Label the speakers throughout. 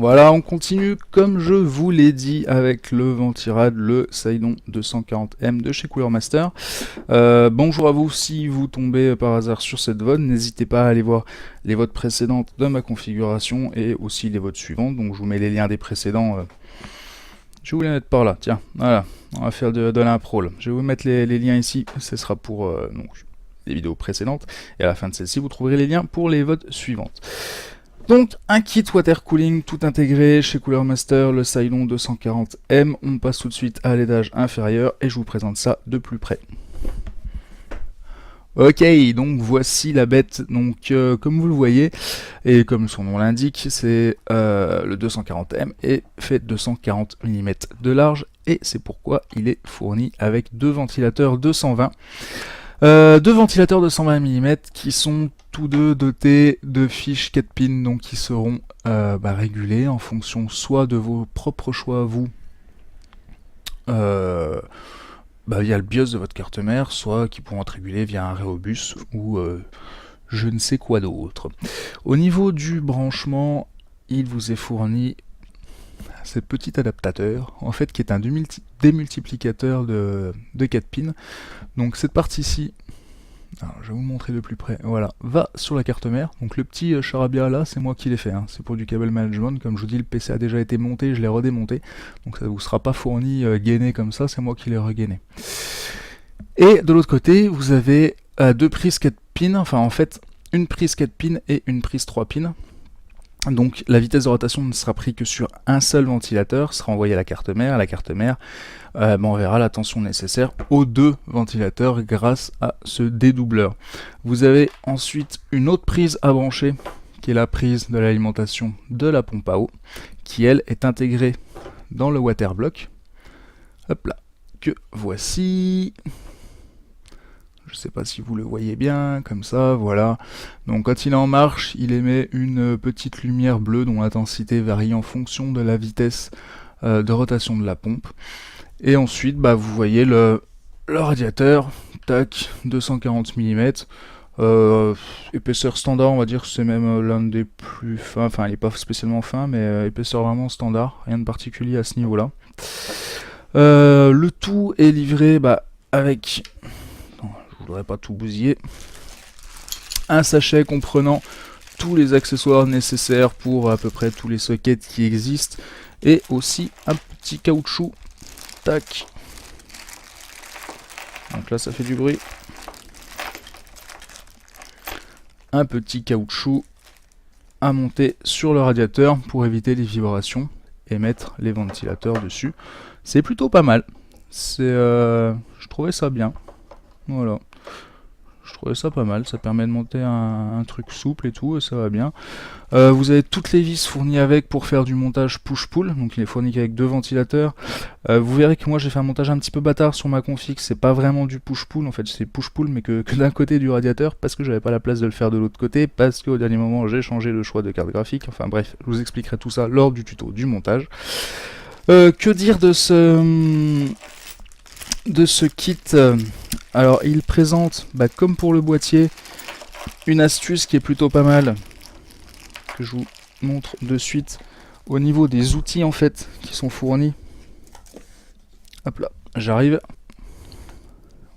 Speaker 1: Voilà, on continue comme je vous l'ai dit avec le Ventirad, le Saidon 240M de chez Cooler Master. Bonjour à vous, si vous tombez par hasard sur cette VOD, n'hésitez pas à aller voir les votes précédentes de ma configuration et aussi les votes suivantes. Donc je vous mets les liens des précédents. Je vais vous les mettre par là, tiens, voilà, on va faire de l'impro là. Je vais vous mettre les liens ici, ce sera pour donc, les vidéos précédentes. Et à la fin de celle-ci, vous trouverez les liens pour les votes suivantes. Donc un kit water cooling tout intégré chez Cooler Master, le Saidon 240M. On passe tout de suite à l'étage inférieur et je vous présente ça de plus près. Ok, donc voici la bête. Donc comme vous le voyez et comme son nom l'indique, c'est le 240M et fait 240 mm de large et c'est pourquoi il est fourni avec deux ventilateurs 220. Deux ventilateurs de 120 mm qui sont tous deux dotés de fiches 4 pins, donc qui seront régulés en fonction soit de vos propres choix vous via le BIOS de votre carte mère, soit qui pourront être régulés via un Reobus ou je ne sais quoi d'autre. Au niveau du branchement, il vous est fourni ce petit adaptateur, en fait qui est un démultiplicateur de 4 pins. Donc cette partie-ci, je vais vous montrer de plus près, voilà, va sur la carte mère. Donc le petit charabia là, c'est moi qui l'ai fait, hein. C'est pour du cable management, comme je vous dis, le PC a déjà été monté, je l'ai redémonté, donc ça ne vous sera pas fourni gainé comme ça, c'est moi qui l'ai regainé. Et de l'autre côté, vous avez deux prises 4 pins, enfin en fait, une prise 4 pins et une prise 3 pins. Donc la vitesse de rotation ne sera prise que sur un seul ventilateur, sera envoyé à la carte mère. La carte mère enverra la tension nécessaire aux deux ventilateurs grâce à ce dédoubleur. Vous avez ensuite une autre prise à brancher, qui est la prise de l'alimentation de la pompe à eau, qui elle est intégrée dans le water block. Hop là, que voici. Je ne sais pas si vous le voyez bien, comme ça, voilà. Donc quand il est en marche, il émet une petite lumière bleue dont l'intensité varie en fonction de la vitesse de rotation de la pompe. Et ensuite, vous voyez le radiateur, tac, 240 mm. Épaisseur standard, on va dire que c'est même l'un des plus fins, enfin il n'est pas spécialement fin, mais épaisseur vraiment standard, rien de particulier à ce niveau-là. Le tout est livré avec... Je voudrais pas tout bousiller. Un sachet comprenant tous les accessoires nécessaires pour à peu près tous les sockets qui existent. Et aussi un petit caoutchouc. Tac. Donc là ça fait du bruit. Un petit caoutchouc à monter sur le radiateur pour éviter les vibrations et mettre les ventilateurs dessus. C'est plutôt pas mal. Je trouvais ça bien. Voilà. Je trouvais ça pas mal, ça permet de monter un truc souple et tout, et ça va bien. Vous avez toutes les vis fournies avec pour faire du montage push-pull, donc il est fourni avec deux ventilateurs. Vous verrez que moi j'ai fait un montage un petit peu bâtard sur ma config, c'est pas vraiment du push-pull, en fait c'est push-pull mais que d'un côté du radiateur, parce que j'avais pas la place de le faire de l'autre côté, parce qu'au dernier moment j'ai changé le choix de carte graphique, enfin bref, je vous expliquerai tout ça lors du tuto du montage. Que dire de ce kit? Alors il présente, comme pour le boîtier, une astuce qui est plutôt pas mal, que je vous montre de suite, au niveau des outils en fait, qui sont fournis. Hop là, j'arrive.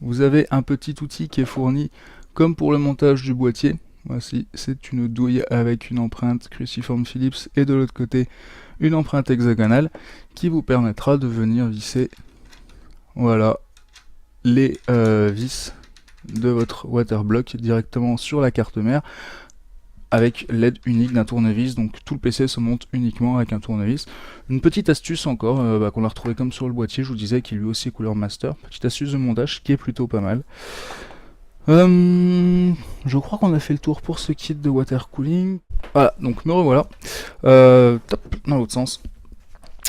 Speaker 1: Vous avez un petit outil qui est fourni, comme pour le montage du boîtier. Voici, c'est une douille avec une empreinte cruciforme Phillips, et de l'autre côté, une empreinte hexagonale, qui vous permettra de venir visser, voilà, les vis de votre waterblock directement sur la carte mère avec l'aide unique d'un tournevis. Donc tout le PC se monte uniquement avec un tournevis. Une petite astuce encore qu'on a retrouvé comme sur le boîtier, je vous disais qu'il lui aussi est Cooler Master. Petite astuce de montage qui est plutôt pas mal. Je crois qu'on a fait le tour pour ce kit de water cooling. Voilà, donc me revoilà. Top, dans l'autre sens.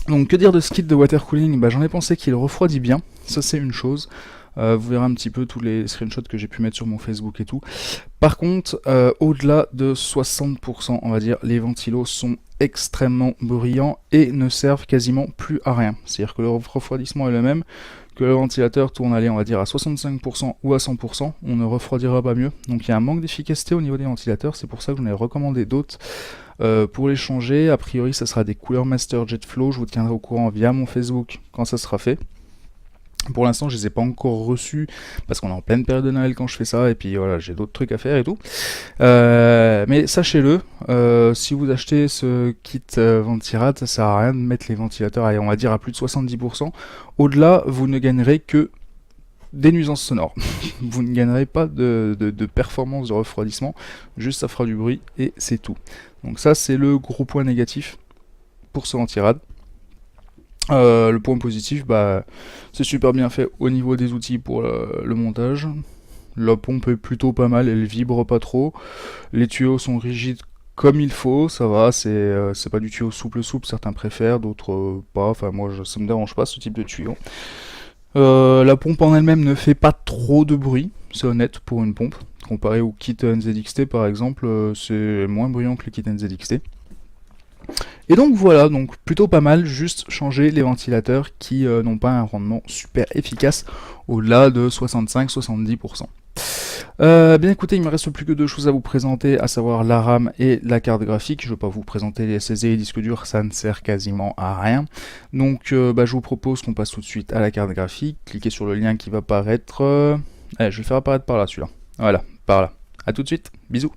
Speaker 1: Donc que dire de ce kit de water cooling? J'en ai pensé qu'il refroidit bien, ça c'est une chose. Vous verrez un petit peu tous les screenshots que j'ai pu mettre sur mon Facebook et tout. Par contre, au-delà de 60%, on va dire, les ventilos sont extrêmement bruyants et ne servent quasiment plus à rien. C'est-à-dire que le refroidissement est le même que le ventilateur tourne, allez, on va dire à 65% ou à 100%, on ne refroidira pas mieux. Donc il y a un manque d'efficacité au niveau des ventilateurs, c'est pour ça que j'en ai recommandé d'autres pour les changer. A priori, ça sera des Cooler Master JetFlow, je vous tiendrai au courant via mon Facebook quand ça sera fait. Pour l'instant, je les ai pas encore reçus parce qu'on est en pleine période de Noël quand je fais ça, et puis voilà, j'ai d'autres trucs à faire et tout. Mais sachez-le, si vous achetez ce kit Ventirad, ça sert à rien de mettre les ventilateurs, allez, on va dire à plus de 70%. Au-delà, vous ne gagnerez que des nuisances sonores. Vous ne gagnerez pas de performance de refroidissement, juste ça fera du bruit et c'est tout. Donc ça, c'est le gros point négatif pour ce Ventirad. Le point positif, bah, c'est super bien fait au niveau des outils pour le montage. La pompe est plutôt pas mal, elle vibre pas trop. Les tuyaux sont rigides comme il faut, ça va, c'est pas du tuyau souple, certains préfèrent, d'autres pas. Enfin, moi, ça me dérange pas ce type de tuyau. La pompe en elle-même ne fait pas trop de bruit, c'est honnête pour une pompe. Comparé au kit NZXT par exemple, c'est moins bruyant que le kit NZXT. Et donc voilà, donc plutôt pas mal, juste changer les ventilateurs qui n'ont pas un rendement super efficace au-delà de 65-70%. Bien écoutez, il me reste plus que deux choses à vous présenter, à savoir la RAM et la carte graphique. Je ne vais pas vous présenter les SSD et les disques durs, ça ne sert quasiment à rien. Donc je vous propose qu'on passe tout de suite à la carte graphique. Cliquez sur le lien qui va apparaître. Allez, je vais le faire apparaître par là celui-là. Voilà, par là. A tout de suite, bisous.